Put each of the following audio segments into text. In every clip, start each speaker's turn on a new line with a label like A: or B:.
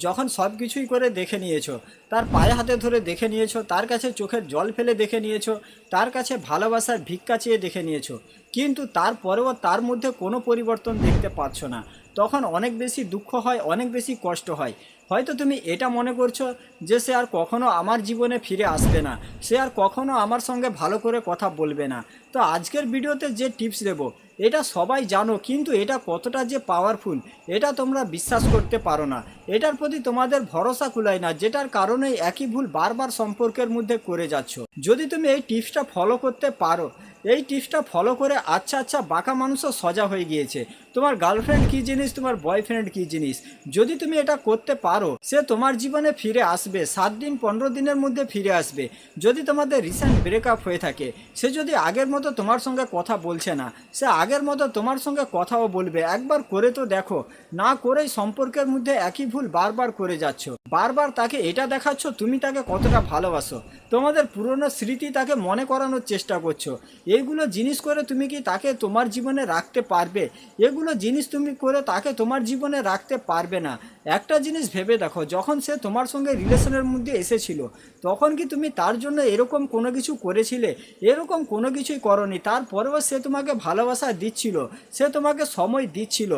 A: যখন সব কিছুই করে দেখে নিয়েছো, তার পায়ে হাতে ধরে দেখে নিয়েছো, তার কাছে চোখের জল ফেলে দেখে নিয়েছো, তার কাছে ভালোবাসার ভিক্ষা চেয়ে দেখে নিয়েছো, কিন্তু তারপরেও তার মধ্যে কোনো পরিবর্তন দেখতে পাচ্ছ না, তখন অনেক বেশি দুঃখ হয়, অনেক বেশি কষ্ট হয়। হয়তো তুমি এটা মনে করছো যে সে আর কখনো আমার জীবনে ফিরে আসবে না, সে আর কখনো আমার সঙ্গে ভালো করে কথা বলবে না। তো আজকের ভিডিওতে যে টিপস দেবো এটা সবাই জানো, কিন্তু এটা কতটা যে পাওয়ারফুল এটা তোমরা বিশ্বাস করতে পারো না। এটার প্রতি তোমাদের ভরসা কুলায় না, যেটার কারণে একই ভুল বারবার সম্পর্কের মধ্যে করে যাচ্ছ। যদি তুমি এই টিপসটা ফলো করতে পারো, এই টিপসটা ফলো করে আচ্ছা আচ্ছা বাঁকা মানুষও সজা হয়ে গিয়েছে। তোমার গার্লফ্রেন্ড কী জিনিস, তোমার বয়ফ্রেন্ড কী জিনিস, যদি তুমি এটা করতে পারো সে তোমার জীবনে ফিরে আসবে, 7 দিন 15 দিনের মধ্যে ফিরে আসবে। যদি তোমাদের রিসেন্ট ব্রেকআপ হয়ে থাকে, সে যদি আগের মতো তোমার সঙ্গে কথা বলছে না, সে আগের মতো তোমার সঙ্গে কথাও বলবে। একবার করে তো দেখো, না করেই সম্পর্কের মধ্যে একই ভুল বারবার করে যাচ্ছ। বারবার তাকে এটা দেখাচ্ছ তুমি তাকে কতটা ভালোবাসো, তোমাদের পুরনো স্মৃতি তাকে মনে করানোর চেষ্টা করছো। এইগুলো জিনিস করে তুমি কি তাকে তোমার জীবনে রাখতে পারবে? এগুলো জিনিস তুমি করে তাকে তোমার জীবনে রাখতে পারবে না। একটা জিনিস ভেবে দেখো, যখন সে তোমার সঙ্গে রিলেশনের মধ্যে এসেছিল তখন কি তুমি তার জন্য এরকম কোনো কিছু করেছিলে? এরকম কোনো কিছুই করনি। তারপরেও সে তোমাকে ভালোবাসা দিচ্ছিল, সে তোমাকে সময় দিচ্ছিল।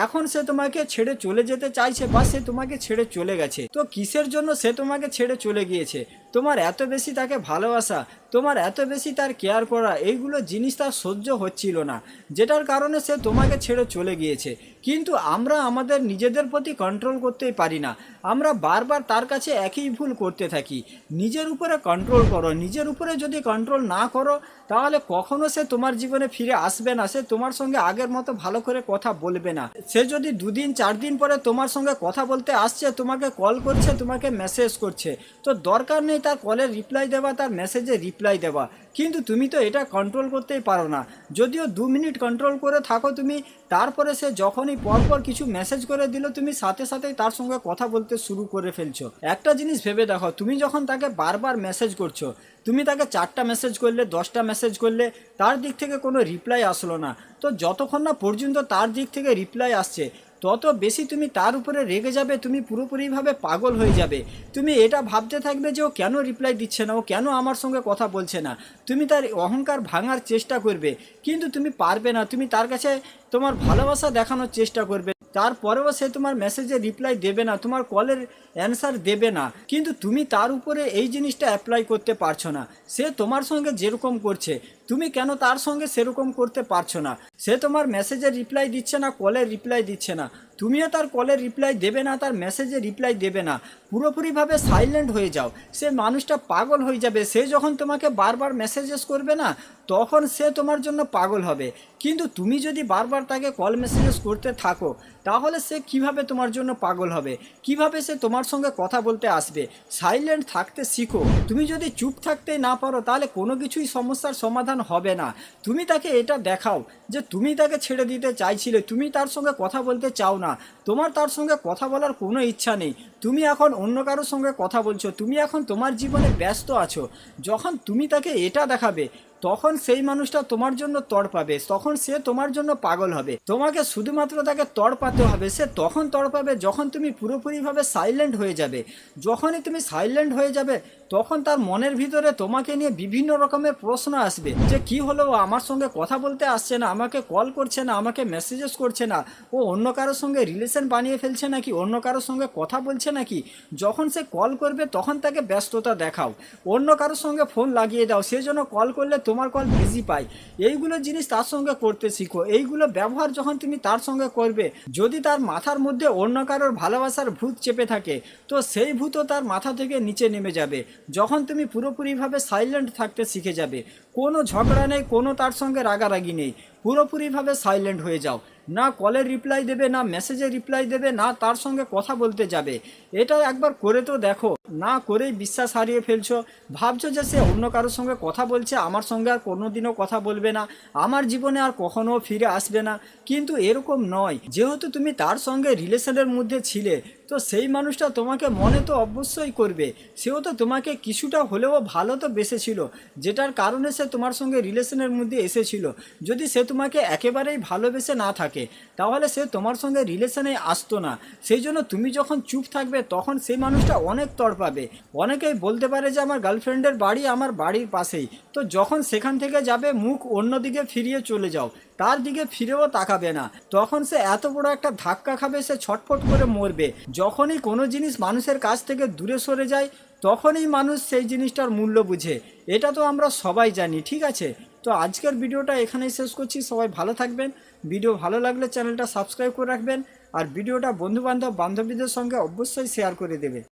A: এখন সে তোমাকে ছেড়ে চলে যেতে চাইছে বা সে তোমাকে ছেড়ে চলে গেছে, তো কিসের জন্য সে তোমাকে ছেড়ে চলে গিয়েছে? তোমার এত বেশি তাকে ভালোবাসা, তোমার এত বেশি তার কেয়ার করা, এইগুলো জিনিস তার সহ্য হচ্ছিল না, যেটার কারণে সে তোমাকে ছেড়ে চলে গিয়েছে। কিন্তু আমরা আমাদের নিজেদের প্রতি কন্ট্রোল করতেই পারি না, আমরা বারবার তার কাছে একই ভুল করতে থাকি। নিজের উপরে কন্ট্রোল করো, নিজের উপরে যদি কন্ট্রোল না করো তাহলে কখনো সে তোমার জীবনে ফিরে আসবে না, সে তোমার সঙ্গে আগের মতো ভালো করে কথা বলবে না। সে যদি 2 দিন 4 দিন পরে তোমার সঙ্গে কথা বলতে আসছে, তোমাকে কল করছে, তোমাকে মেসেজ করছে, তো দরকার নেই তার কলের রিপ্লাই দেওয়া, তার মেসেজে রিপ্লাই দেওয়া, কিন্তু তুমি তো এটা কন্ট্রোল করতেই পারো না। যদিও 2 মিনিট কন্ট্রোল করে থাকো তুমি, তারপরে সে যখনই পরপর কিছু মেসেজ করে দিল তুমি সাথে সাথেই তার সঙ্গে কথা বলতে শুরু করে ফেলছো। একটা জিনিস ভেবে দেখো, তুমি যখন তাকে বারবার মেসেজ করছো, তুমি তাকে 4টা মেসেজ করলে, 10টা মেসেজ করলে, তার দিক থেকে কোনো রিপ্লাই আসলো না, তো যতক্ষণ না পর্যন্ত তার দিক থেকে রিপ্লাই আসছে তত বেশি তুমি তার উপরে রেগে যাবে, তুমি পুরোপুরিভাবে পাগল হয়ে যাবে। তুমি এটা ভাবতে থাকবে যে ও কেন রিপ্লাই দিচ্ছে না, ও কেন আমার সঙ্গে কথা বলছে না। তুমি তার অহংকার ভাঙার চেষ্টা করবে, কিন্তু তুমি পারবে না। তুমি তার কাছে তোমার ভালোবাসা দেখানোর চেষ্টা করবে, তারপরেও সে তোমার মেসেজে রিপ্লাই দেবে না, তোমার কলের অ্যান্সার দেবে না, কিন্তু তুমি তার উপরে এই জিনিসটা অ্যাপ্লাই করতে পারছো না। সে তোমার সঙ্গে যেরকম করছে তুমি কেন তার সঙ্গে সেরকম করতে পারছো না? সে তোমার মেসেজে রিপ্লাই দিচ্ছে না, কলের রিপ্লাই দিচ্ছে না, তুমিও তার কলের রিপ্লাই দেবে না, তার মেসেজে রিপ্লাই দেবে না, পুরোপুরিভাবে সাইলেন্ট হয়ে যাও। সে মানুষটা পাগল হয়ে যাবে। সে যখন তোমাকে বারবার মেসেজেস করবে না তখন সে তোমার জন্য পাগল হবে, কিন্তু তুমি যদি বারবার তাকে কল মেসেজেস করতে থাকো তাহলে সে কিভাবে তোমার জন্য পাগল হবে, কিভাবে সে তোমার সঙ্গে কথা বলতে আসবে? সাইলেন্ট থাকতে শিখো। তুমি যদি চুপ থাকতে না পারো তাহলে কোনো কিছুই সমস্যার সমাধান হবে না। তুমি তাকে এটা দেখাও যে তুমি তাকে ছেড়ে দিতে চাইছিলে, তুমি তার সঙ্গে কথা বলতে চাও না, তোমার তার সঙ্গে কথা বলার কোনো ইচ্ছা নেই, তুমি এখন অন্য কারোর সঙ্গে কথা বলছো, তুমি এখন তোমার জীবনে ব্যস্ত আছো। যখন তুমি তাকে এটা দেখাবে তখন সেই মানুষটা তোমার জন্য তড়পাবে, তখন সে তোমার জন্য পাগল হবে। তোমাকে শুধুমাত্র তাকে তড়পাতে হবে। সে তখন তড়পাবে যখন তুমি পুরোপুরিভাবে সাইলেন্ট হয়ে যাবে। যখনই তুমি সাইলেন্ট হয়ে যাবে তখন তার মনের ভিতরে তোমাকে নিয়ে বিভিন্ন রকমের প্রশ্ন আসবে যে কি হলো, ও আমার সঙ্গে কথা বলতে আসছে না, আমাকে কল করছে না, আমাকে মেসেজেস করছে না, ও অন্য কারোর সঙ্গে রিলেশন বানিয়ে ফেলছে নাকি, অন্য কারোর সঙ্গে কথা বলছে নাকি। যখন সে কল করবে তখন তাকে ব্যস্ততা দেখাও, অন্য কারোর সঙ্গে ফোন লাগিয়ে দাও, সে যেন কল করলে তোমার কল বিজি পায়। এইগুলো জিনিস তার সঙ্গে করতে শিখো। এইগুলো ব্যবহার যখন তুমি তার সঙ্গে করবে, যদি তার মাথার মধ্যে অন্য কারোর ভালোবাসার ভূত চেপে থাকে তো সেই ভূতও তার মাথা থেকে নিচে নেমে যাবে যখন তুমি পুরোপুরিভাবে সাইলেন্ট থাকতে শিখে যাবে। কোনো ঝগড়া নেই, কোনো তার সঙ্গে রাগারাগি নেই, পুরোপুরিভাবে সাইলেন্ট হয়ে যাও। না কলের রিপ্লাই দেবে, না মেসেজে রিপ্লাই দেবে, না তার সঙ্গে কথা বলতে যাবে। এটা একবার করে তো দেখো, না করেই বিশ্বাস হারিয়ে ফেলছো। ভাবছো যে সে অন্য কারোর সঙ্গে কথা বলছে, আমার সঙ্গে আর কোনোদিনও কথা বলবে না, আমার জীবনে আর কখনো ফিরে আসবে না, কিন্তু এরকম নয়। যেহেতু তুমি তার সঙ্গে রিলেশনের মধ্যে ছিলে তো সেই মানুষটা তোমাকে মনে তো অবশ্যই করবে। সেও তো তোমাকে কিছুটা হলেও ভালো তো বেসেছিল, যেটার কারণে সে তোমার সঙ্গে রিলেশনের মধ্যে এসেছিল। যদি সে তোমাকে একেবারেই ভালোবেসে না থাকে তাহলে সে তোমার সঙ্গে রিলেশনে আসতো না। সেই জন্য তুমি যখন চুপ থাকবে তখন সেই মানুষটা অনেক তড়পাবে। অনেকেই বলতে পারে যে আমার গার্লফ্রেন্ডের বাড়ি আমার বাড়ির পাশেই, তো যখন সেখান থেকে যাবে মুখ অন্যদিকে ফিরিয়ে চলে যাও, তার দিকে ফিরেও তাকাবে না, তখন সে এত বড় একটা ধাক্কা খাবে, সে ছটফট করে মরবে। যখনই কোনো জিনিস মানুষের কাছ থেকে দূরে সরে যায় তখনই মানুষ সেই জিনিসটার মূল্য বুঝে। এটা তো আমরা সবাই জানি, ঠিক আছে? তো আজকের ভিডিওটা এখানেই শেষ করছি। সবাই ভালো থাকবেন। ভিডিও ভালো লাগলে চ্যানেলটা সাবস্ক্রাইব করে রাখবেন, আর ভিডিওটা বন্ধুবান্ধব বান্ধবীদের সঙ্গে অবশ্যই শেয়ার করে দেবে।